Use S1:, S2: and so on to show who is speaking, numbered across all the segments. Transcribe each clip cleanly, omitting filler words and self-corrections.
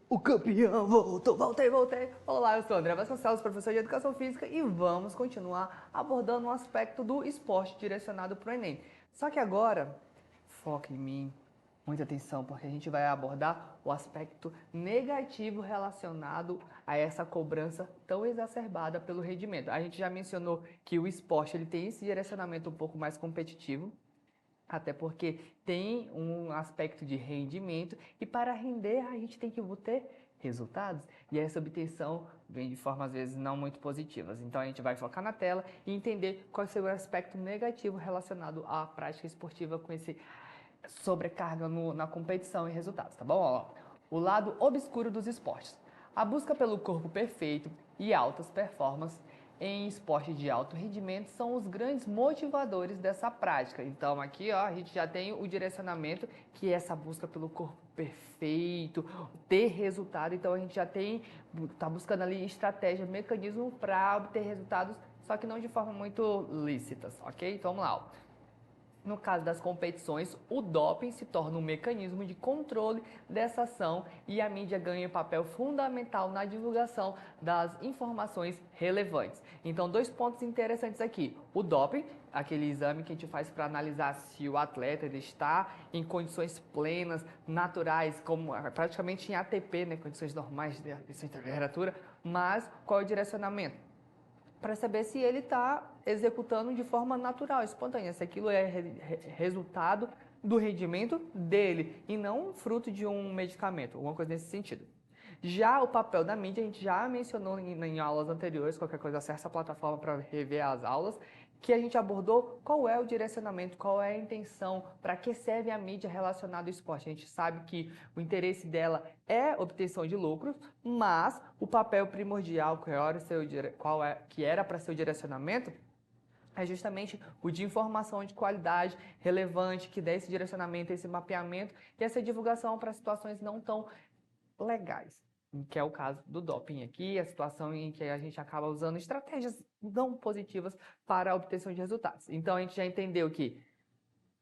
S1: O campeão voltou, voltei. Olá, eu sou o André Vasconcelos, professor de Educação Física, e vamos continuar abordando um aspecto do esporte direcionado para o Enem. Só que agora, foca em mim, muita atenção, porque a gente vai abordar o aspecto negativo relacionado a essa cobrança tão exacerbada pelo rendimento. A gente já mencionou que o esporte ele tem esse direcionamento um pouco mais competitivo, até porque tem um aspecto de rendimento e para render a gente tem que ter resultados e essa obtenção vem de formas às vezes não muito positivas. Então a gente vai focar na tela e entender qual é o aspecto negativo relacionado à prática esportiva com esse sobrecarga na competição e resultados, tá bom? Ó, o lado obscuro dos esportes. A busca pelo corpo perfeito e altas performances em esportes de alto rendimento são os grandes motivadores dessa prática. Então aqui ó, a gente já tem o direcionamento que é essa busca pelo corpo perfeito, ter resultado. Então a gente já está buscando ali estratégia, mecanismo para obter resultados, só que não de forma muito lícitas, ok? Então vamos lá. Ó. No caso das competições, o doping se torna um mecanismo de controle dessa ação e a mídia ganha um papel fundamental na divulgação das informações relevantes. Então, dois pontos interessantes aqui. O doping, aquele exame que a gente faz para analisar se o atleta ele está em condições plenas, naturais, como praticamente em ATP, né, condições normais de temperatura, mas qual é o direcionamento? Para saber se ele está executando de forma natural, espontânea, se aquilo é resultado do rendimento dele e não fruto de um medicamento, alguma coisa nesse sentido. Já o papel da mídia, a gente já mencionou em aulas anteriores, qualquer coisa acessa a plataforma para rever as aulas, que a gente abordou qual é o direcionamento, qual é a intenção, para que serve a mídia relacionada ao esporte. A gente sabe que o interesse dela é obtenção de lucros, mas o papel primordial, que era para ser o direcionamento, é justamente o de informação de qualidade, relevante, que dá esse direcionamento, esse mapeamento e essa divulgação para situações não tão legais, que é o caso do doping aqui, a situação em que a gente acaba usando estratégias não positivas para a obtenção de resultados. Então a gente já entendeu que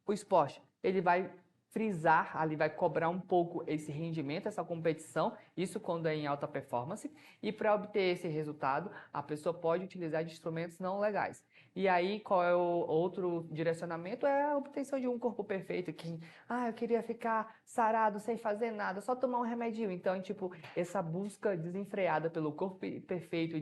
S1: o esporte ele vai frisar, ali vai cobrar um pouco esse rendimento, essa competição, isso quando é em alta performance, e para obter esse resultado, a pessoa pode utilizar de instrumentos não legais. E aí, qual é o outro direcionamento? É a obtenção de um corpo perfeito, que, eu queria ficar sarado, sem fazer nada, só tomar um remedinho. Então, tipo, essa busca desenfreada pelo corpo perfeito,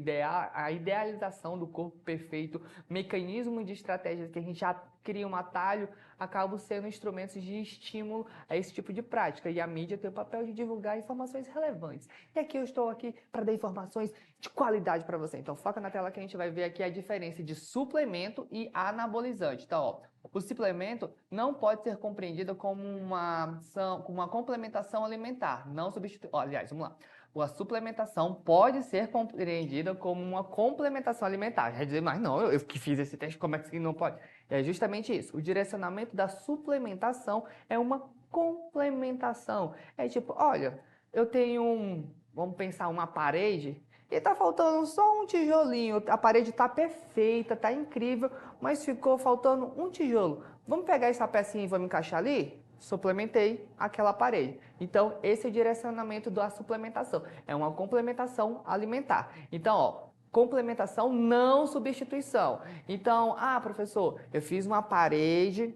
S1: a idealização do corpo perfeito, mecanismo de estratégias que a gente já cria um atalho, acabam sendo instrumentos de estímulo a esse tipo de prática. E a mídia tem o papel de divulgar informações relevantes. E aqui eu estou aqui para dar informações de qualidade para você. Então foca na tela que a gente vai ver aqui a diferença de suplemento e anabolizante. Então, ó, o suplemento não pode ser compreendido como uma complementação alimentar, não substitui. Aliás, vamos lá. A suplementação pode ser compreendida como uma complementação alimentar. Quer dizer, mas não, eu que fiz esse teste, como é que não pode? É justamente isso. O direcionamento da suplementação é uma complementação. É tipo, olha, eu tenho vamos pensar, uma parede e tá faltando só um tijolinho. A parede tá perfeita, tá incrível, mas ficou faltando um tijolo. Vamos pegar essa pecinha e vamos encaixar ali? Suplementei aquela parede. Então, esse é o direcionamento da suplementação. É uma complementação alimentar. Então, ó, complementação, não substituição. Então, professor, eu fiz uma parede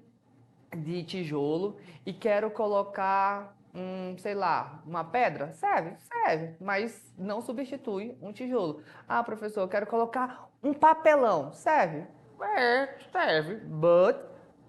S1: de tijolo e quero colocar, sei lá, uma pedra. Serve? Serve, mas não substitui um tijolo. Professor, eu quero colocar um papelão. Serve? Serve, but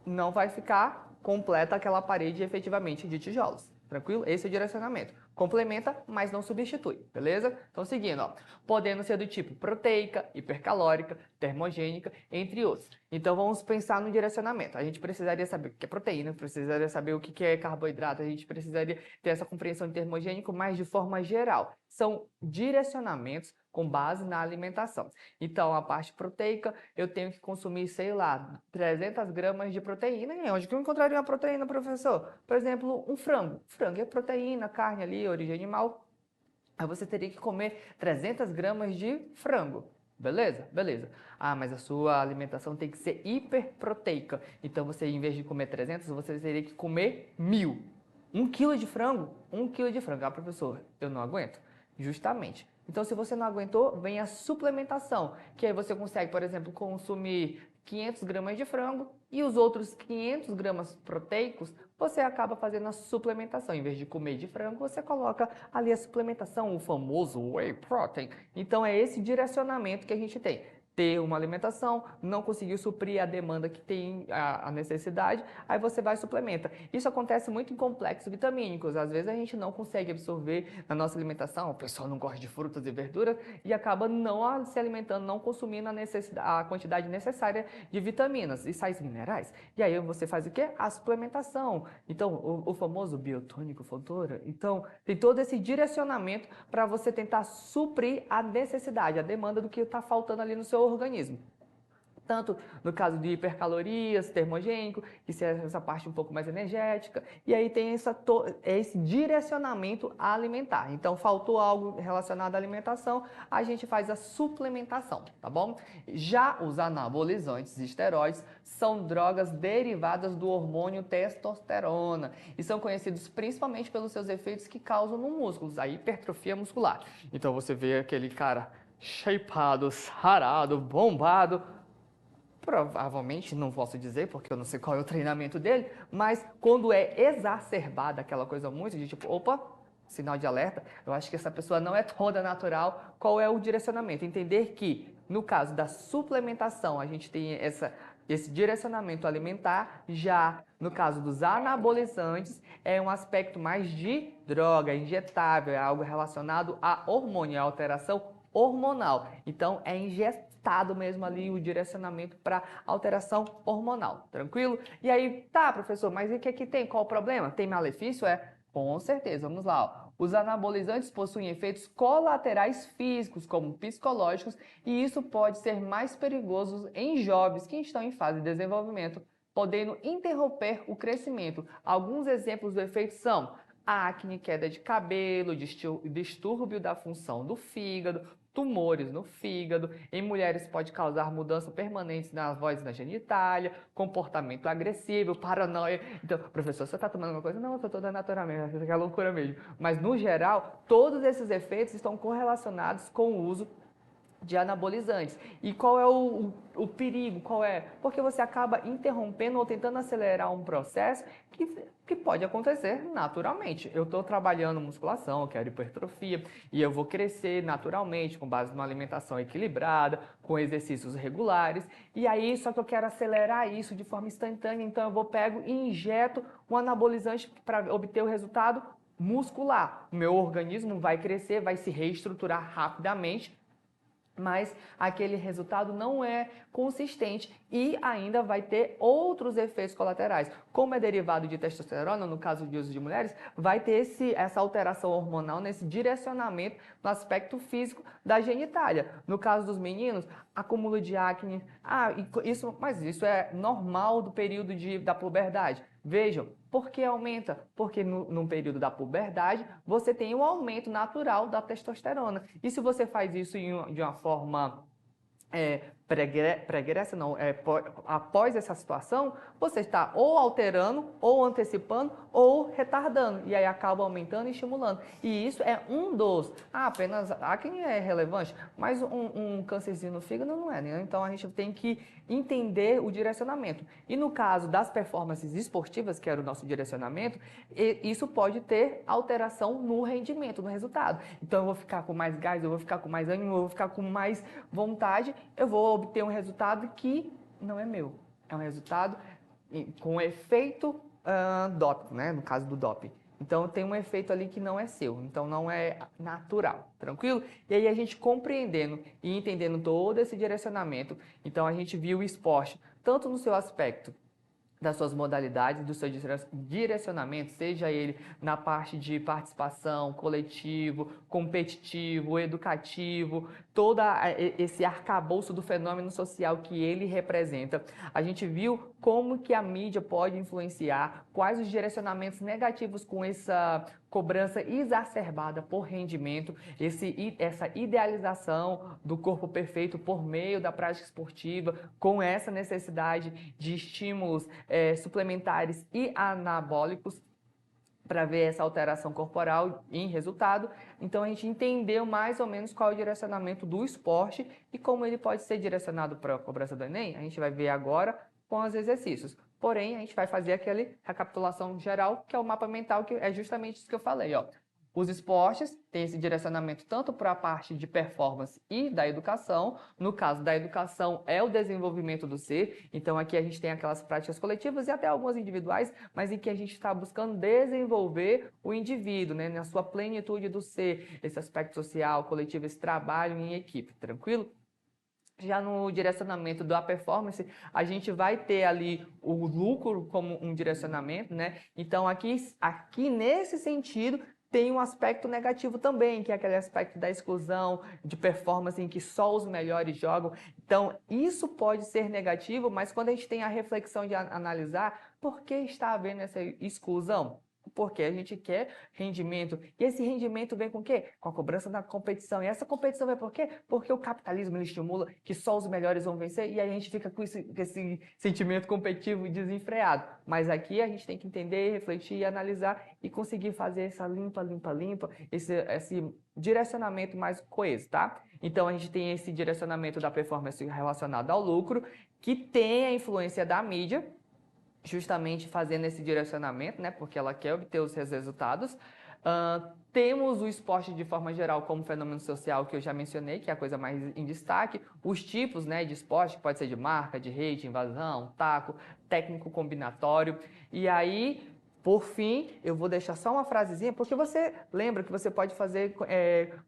S1: não vai ficar completa aquela parede efetivamente de tijolos. Tranquilo? Esse é o direcionamento. Complementa, mas não substitui, beleza? Então, seguindo, ó, podendo ser do tipo proteica, hipercalórica, termogênica, entre outros. Então, vamos pensar no direcionamento. A gente precisaria saber o que é proteína, precisaria saber o que é carboidrato, a gente precisaria ter essa compreensão de termogênico, mas de forma geral. São direcionamentos com base na alimentação. Então, a parte proteica, eu tenho que consumir, sei lá, 300 gramas de proteína. E onde que eu encontraria uma proteína, professor? Por exemplo, um frango. Frango é proteína, carne ali, origem animal. Aí você teria que comer 300 gramas de frango. Beleza? Beleza. Ah, mas a sua alimentação tem que ser hiperproteica. Então, você, em vez de comer 300, você teria que comer 1.000. 1 quilo de frango? 1 quilo de frango. Ah, professor, eu não aguento. Justamente. Então, se você não aguentou, vem a suplementação, que aí você consegue, por exemplo, consumir 500 gramas de frango e os outros 500 gramas proteicos, você acaba fazendo a suplementação. Em vez de comer de frango, você coloca ali a suplementação, o famoso whey protein. Então, é esse direcionamento que a gente tem. Ter uma alimentação, não conseguiu suprir a demanda que tem a necessidade, aí você vai e suplementa. Isso acontece muito em complexos vitamínicos. Às vezes a gente não consegue absorver na nossa alimentação, o pessoal não gosta de frutas e verduras e acaba não se alimentando, não consumindo a quantidade necessária de vitaminas e sais minerais. E aí você faz o quê? A suplementação. Então, o famoso biotônico Fontoura. Então, tem todo esse direcionamento para você tentar suprir a necessidade, a demanda do que está faltando ali no seu organismo. Tanto no caso de hipercalorias, termogênico, que é essa parte um pouco mais energética, e aí tem esse direcionamento alimentar. Então, faltou algo relacionado à alimentação, a gente faz a suplementação, tá bom? Já os anabolizantes e esteroides são drogas derivadas do hormônio testosterona e são conhecidos principalmente pelos seus efeitos que causam no músculo, a hipertrofia muscular. Então, você vê aquele cara shapeado, sarado, bombado. Provavelmente, não posso dizer, porque eu não sei qual é o treinamento dele, mas quando é exacerbada aquela coisa muito de tipo, opa, sinal de alerta, eu acho que essa pessoa não é toda natural. Qual é o direcionamento? Entender que, no caso da suplementação, a gente tem esse direcionamento alimentar, já no caso dos anabolizantes, é um aspecto mais de droga, injetável, é algo relacionado a hormônio, a alteração hormonal. Então, é injetado mesmo ali o direcionamento para alteração hormonal, tranquilo? E aí, tá, professor, mas e o que que tem? Qual o problema? Tem malefício? Com certeza, vamos lá. Ó. Os anabolizantes possuem efeitos colaterais físicos, como psicológicos, e isso pode ser mais perigoso em jovens que estão em fase de desenvolvimento, podendo interromper o crescimento. Alguns exemplos do efeito são acne, queda de cabelo, distúrbio da função do fígado, tumores no fígado, em mulheres pode causar mudança permanente na voz e na genitália, comportamento agressivo, paranoia. Então, professor, você está tomando alguma coisa? Não, eu estou toda naturalmente, é loucura mesmo. Mas, no geral, todos esses efeitos estão correlacionados com o uso de anabolizantes. E qual é o perigo? Qual é? Porque você acaba interrompendo ou tentando acelerar um processo que pode acontecer naturalmente. Eu estou trabalhando musculação, eu quero hipertrofia, e eu vou crescer naturalmente, com base numa alimentação equilibrada, com exercícios regulares, e aí só que eu quero acelerar isso de forma instantânea, então pego e injeto um anabolizante para obter o resultado muscular. O meu organismo vai crescer, vai se reestruturar rapidamente, mas aquele resultado não é consistente e ainda vai ter outros efeitos colaterais. Como é derivado de testosterona, no caso de uso de mulheres, vai ter essa alteração hormonal nesse direcionamento no aspecto físico da genitália. No caso dos meninos, acúmulo de acne, mas isso é normal do período da puberdade. Vejam, por que aumenta? Porque no período da puberdade, você tem um aumento natural da testosterona. E se você faz isso de uma forma pregressa, não, após essa situação, você está ou alterando, ou antecipando, ou retardando, e aí acaba aumentando e estimulando. E isso é apenas acne é relevante, mas um câncerzinho no fígado não é, né? Então a gente tem que entender o direcionamento. E no caso das performances esportivas, que era o nosso direcionamento, isso pode ter alteração no rendimento, no resultado. Então eu vou ficar com mais gás, eu vou ficar com mais ânimo, eu vou ficar com mais vontade, eu vou obter um resultado que não é meu. É um resultado com efeito doping, né? No caso do doping. Então tem um efeito ali que não é seu, então não é natural, tranquilo? E aí a gente compreendendo e entendendo todo esse direcionamento, então a gente viu o esporte tanto no seu aspecto das suas modalidades, do seu direcionamento, seja ele na parte de participação, coletivo, competitivo, educativo, todo esse arcabouço do fenômeno social que ele representa. A gente viu como que a mídia pode influenciar, quais os direcionamentos negativos com essa cobrança exacerbada por rendimento, essa idealização do corpo perfeito por meio da prática esportiva, com essa necessidade de estímulos suplementares e anabólicos para ver essa alteração corporal em resultado. Então a gente entendeu mais ou menos qual é o direcionamento do esporte e como ele pode ser direcionado para a cobrança do Enem. A gente vai ver agora com os exercícios. Porém, a gente vai fazer aquela recapitulação geral, que é o mapa mental, que é justamente isso que eu falei, ó. Os esportes têm esse direcionamento tanto para a parte de performance e da educação. No caso da educação, é o desenvolvimento do ser. Então, aqui a gente tem aquelas práticas coletivas e até algumas individuais, mas em que a gente está buscando desenvolver o indivíduo, né, na sua plenitude do ser, esse aspecto social, coletivo, esse trabalho em equipe, tranquilo? Já no direcionamento da performance, a gente vai ter ali o lucro como um direcionamento, né? Então, aqui nesse sentido, tem um aspecto negativo também, que é aquele aspecto da exclusão, de performance em que só os melhores jogam. Então, isso pode ser negativo, mas quando a gente tem a reflexão de analisar por que está havendo essa exclusão, porque a gente quer rendimento. E esse rendimento vem com o quê? Com a cobrança da competição. E essa competição vem por quê? Porque o capitalismo ele estimula que só os melhores vão vencer e aí a gente fica com esse sentimento competitivo desenfreado. Mas aqui a gente tem que entender, refletir, analisar e conseguir fazer essa limpa, esse direcionamento mais coeso, tá? Então a gente tem esse direcionamento da performance relacionado ao lucro, que tem a influência da mídia, justamente fazendo esse direcionamento, né, porque ela quer obter os seus resultados. Temos o esporte de forma geral como fenômeno social que eu já mencionei, que é a coisa mais em destaque. Os tipos, né, de esporte, que pode ser de marca, de rede, invasão, taco, técnico combinatório. E aí, por fim, eu vou deixar só uma frasezinha, porque você lembra que você pode fazer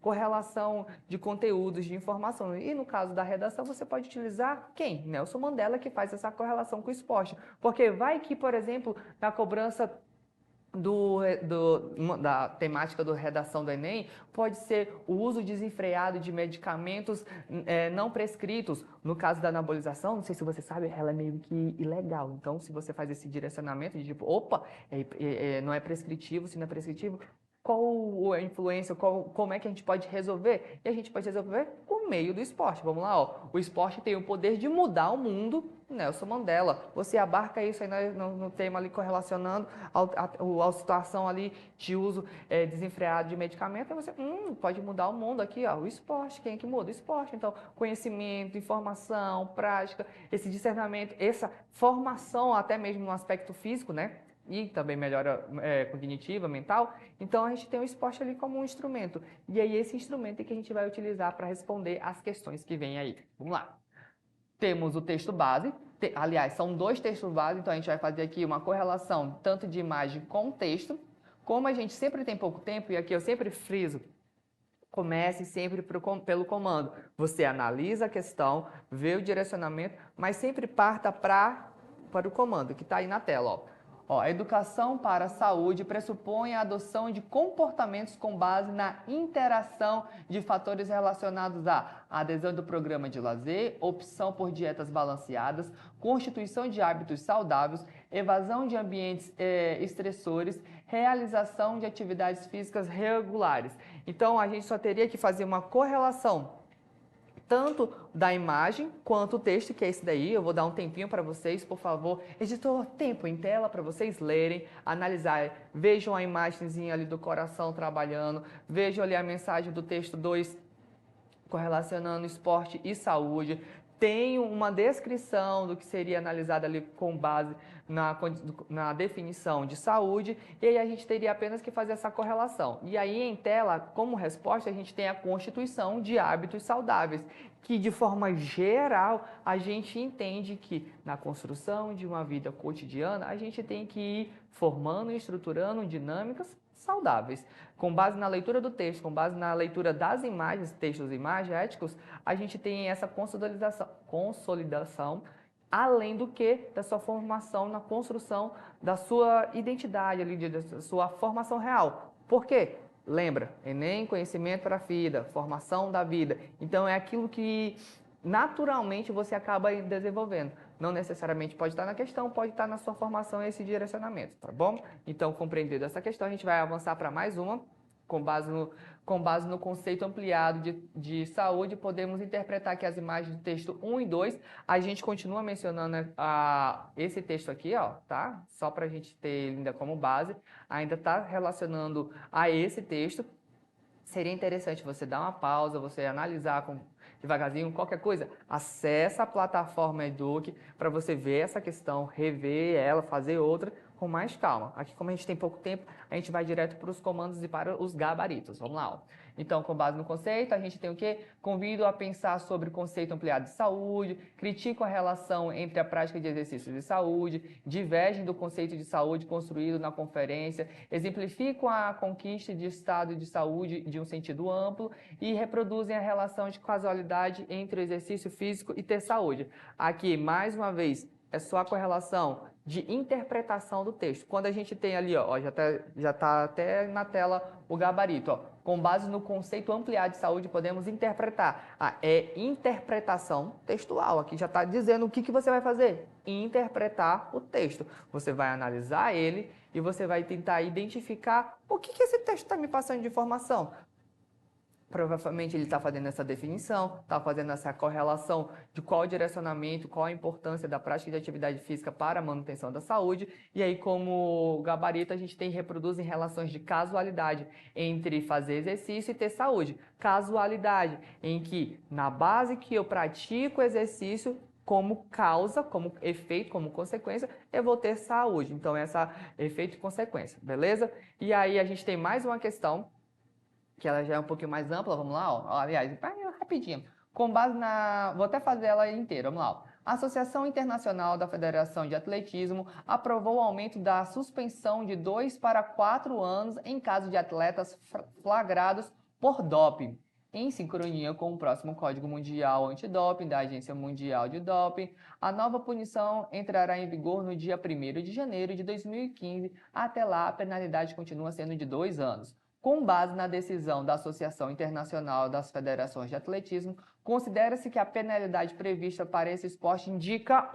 S1: correlação de conteúdos, de informação. E no caso da redação, você pode utilizar quem? Nelson Mandela, que faz essa correlação com o esporte. Porque vai que, por exemplo, na cobrança da temática da redação do Enem, pode ser o uso desenfreado de medicamentos não prescritos. No caso da anabolização, não sei se você sabe, ela é meio que ilegal. Então, se você faz esse direcionamento de tipo, opa, não é prescritivo, se não é prescritivo, qual a influência, como é que a gente pode resolver? E a gente pode resolver por meio do esporte. Vamos lá, ó. O esporte tem o poder de mudar o mundo, Nelson Mandela. Você abarca isso aí no tema ali correlacionando a situação ali de uso desenfreado de medicamento, e você pode mudar o mundo aqui, ó. O esporte, quem é que muda? O esporte. Então, conhecimento, informação, prática, esse discernimento, essa formação até mesmo no aspecto físico, né? E também melhora cognitiva, mental. Então, a gente tem o esporte ali como um instrumento. E aí, esse instrumento é que a gente vai utilizar para responder as questões que vêm aí. Vamos lá. Temos o texto base. Aliás, são dois textos base, então a gente vai fazer aqui uma correlação tanto de imagem com texto. Como a gente sempre tem pouco tempo, e aqui eu sempre friso, comece sempre pelo comando. Você analisa a questão, vê o direcionamento, mas sempre parta para o comando, que está aí na tela, ó. A educação para a saúde pressupõe a adoção de comportamentos com base na interação de fatores relacionados à adesão do programa de lazer, opção por dietas balanceadas, constituição de hábitos saudáveis, evasão de ambientes estressores, realização de atividades físicas regulares. Então, a gente só teria que fazer uma correlação tanto da imagem quanto o texto, que é esse daí. Eu vou dar um tempinho para vocês, por favor. Editor, tempo em tela para vocês lerem, analisar. Vejam a imagenzinha ali do coração trabalhando, vejam ali a mensagem do texto 2, correlacionando esporte e saúde. tem uma descrição do que seria analisado ali com base na definição de saúde, e aí a gente teria apenas que fazer essa correlação. E aí em tela, como resposta, a gente tem a constituição de hábitos saudáveis, que de forma geral a gente entende que na construção de uma vida cotidiana a gente tem que ir formando e estruturando dinâmicas saudáveis. Com base na leitura do texto, com base na leitura das imagens, textos imagéticos, a gente tem essa consolidação, além do que da sua formação na construção da sua identidade, ali, da sua formação real. Por quê? Lembra, Enem, conhecimento para a vida, formação da vida. Então é aquilo que naturalmente você acaba desenvolvendo. Não necessariamente pode estar na questão, pode estar na sua formação esse direcionamento, tá bom? Então, compreendendo essa questão, a gente vai avançar para mais uma. Com base no conceito ampliado de saúde, podemos interpretar que as imagens do texto 1 e 2, a gente continua mencionando esse texto aqui, ó, tá? Só para a gente ter ele ainda como base, ainda está relacionando a esse texto. Seria interessante você dar uma pausa, você analisar devagarzinho, qualquer coisa, acessa a plataforma Eduque para você ver essa questão, rever ela, fazer outra com mais calma. Aqui, como a gente tem pouco tempo, a gente vai direto para os comandos e para os gabaritos. Vamos lá. Ó. Então, com base no conceito, a gente tem o quê? Convido a pensar sobre o conceito ampliado de saúde, critico a relação entre a prática de exercícios de saúde, divergem do conceito de saúde construído na conferência, exemplificam a conquista de estado de saúde de um sentido amplo e reproduzem a relação de casualidade entre o exercício físico e ter saúde. Aqui, mais uma vez, é só a correlação de interpretação do texto. Quando a gente tem ali, ó, já tá até na tela o gabarito, ó, com base no conceito ampliado de saúde, podemos interpretar. É interpretação textual. Aqui já está dizendo o que você vai fazer. Interpretar o texto. Você vai analisar ele e você vai tentar identificar o que esse texto está me passando de informação. Provavelmente ele está fazendo essa definição, está fazendo essa correlação de qual o direcionamento, qual a importância da prática de atividade física para a manutenção da saúde. E aí, como gabarito, a gente reproduz em relações de casualidade entre fazer exercício e ter saúde. Casualidade, em que na base que eu pratico exercício, como causa, como efeito, como consequência, eu vou ter saúde. Então, essa efeito e consequência, beleza? E aí a gente tem mais uma questão, que ela já é um pouquinho mais ampla, vamos lá, ó. Aliás, rapidinho, com base vou até fazer ela inteira, vamos lá, ó. A Associação Internacional da Federação de Atletismo aprovou o aumento da suspensão de 2 para 4 anos em caso de atletas flagrados por doping, em sincronia com o próximo Código Mundial Antidoping da Agência Mundial de Doping. A nova punição entrará em vigor no dia 1º de janeiro de 2015. Até lá, a penalidade continua sendo de 2 anos. Com base na decisão da Associação Internacional das Federações de Atletismo, considera-se que a penalidade prevista para esse esporte indica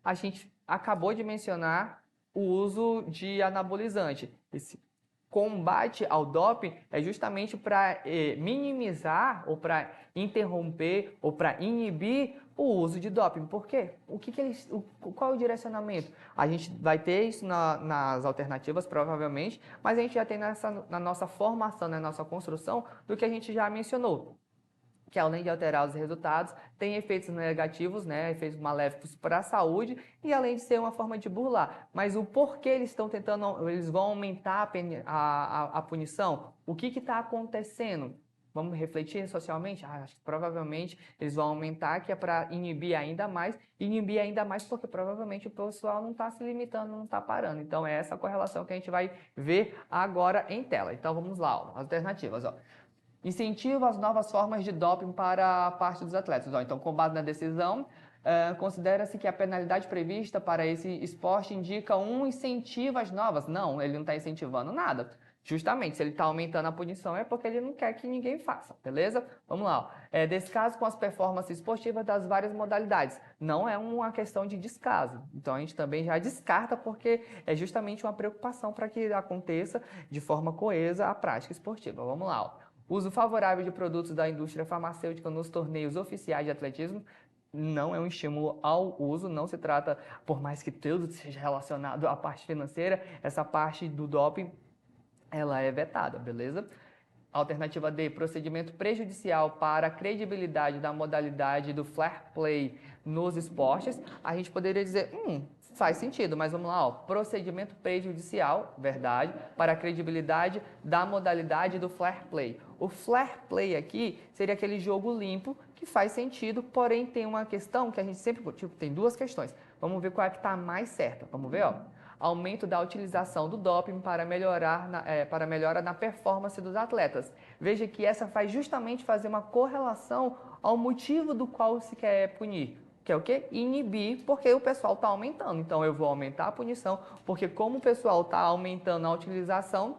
S1: a gente acabou de mencionar o uso de anabolizante. Esse combate ao doping é justamente para minimizar ou para interromper ou para inibir o uso de doping. Por quê? Qual é o direcionamento? A gente vai ter isso nas alternativas, provavelmente, mas a gente já tem na nossa formação, na nossa construção, do que a gente já mencionou, que além de alterar os resultados, tem efeitos negativos, né, efeitos maléficos para a saúde, e além de ser uma forma de burlar. Mas o porquê eles vão aumentar a punição? O que está acontecendo? Vamos refletir socialmente? Acho que provavelmente eles vão aumentar, que é para inibir ainda mais porque provavelmente o pessoal não está se limitando, não está parando. Então é essa correlação que a gente vai ver agora em tela. Então vamos lá, ó, alternativas, ó. Incentiva as novas formas de doping para a parte dos atletas. Então, com base na decisão, considera-se que a penalidade prevista para esse esporte indica um incentivo às novas. Não, ele não está incentivando nada. Justamente, se ele está aumentando a punição é porque ele não quer que ninguém faça, beleza? Vamos lá. Descaso com as performances esportivas das várias modalidades. Não é uma questão de descaso. Então, a gente também já descarta porque é justamente uma preocupação para que aconteça de forma coesa a prática esportiva. Vamos lá. Ó. Uso favorável de produtos da indústria farmacêutica nos torneios oficiais de atletismo não é um estímulo ao uso, não se trata, por mais que tudo seja relacionado à parte financeira, essa parte do doping, ela é vetada, beleza? Alternativa D, procedimento prejudicial para a credibilidade da modalidade do fair play nos esportes. A gente poderia dizer, faz sentido, mas vamos lá, ó. Procedimento prejudicial, verdade, para a credibilidade da modalidade do fair play. O fair play aqui seria aquele jogo limpo que faz sentido, porém tem uma questão que a gente sempre, tem duas questões. Vamos ver qual é que está mais certa. Vamos ver, ó. Aumento da utilização do doping para melhora na performance dos atletas. Veja que essa faz justamente fazer uma correlação ao motivo do qual se quer punir. Que é o quê? Inibir, porque o pessoal está aumentando. Então, eu vou aumentar a punição, porque como o pessoal está aumentando a utilização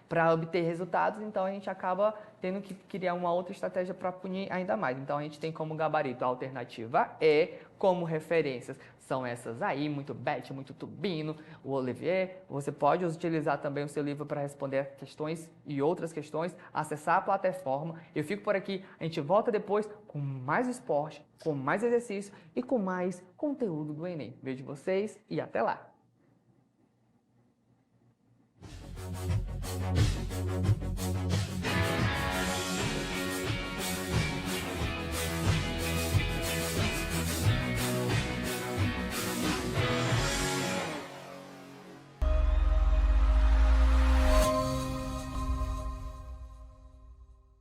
S1: para obter resultados, então a gente acaba tendo que criar uma outra estratégia para punir ainda mais. Então, a gente tem como gabarito a alternativa E, como referências são essas aí, muito Beth, muito Tubino, o Olivier. Você pode utilizar também o seu livro para responder questões e outras questões, acessar a plataforma. Eu fico por aqui, a gente volta depois com mais esporte, com mais exercício e com mais conteúdo do Enem. Vejo vocês e até lá!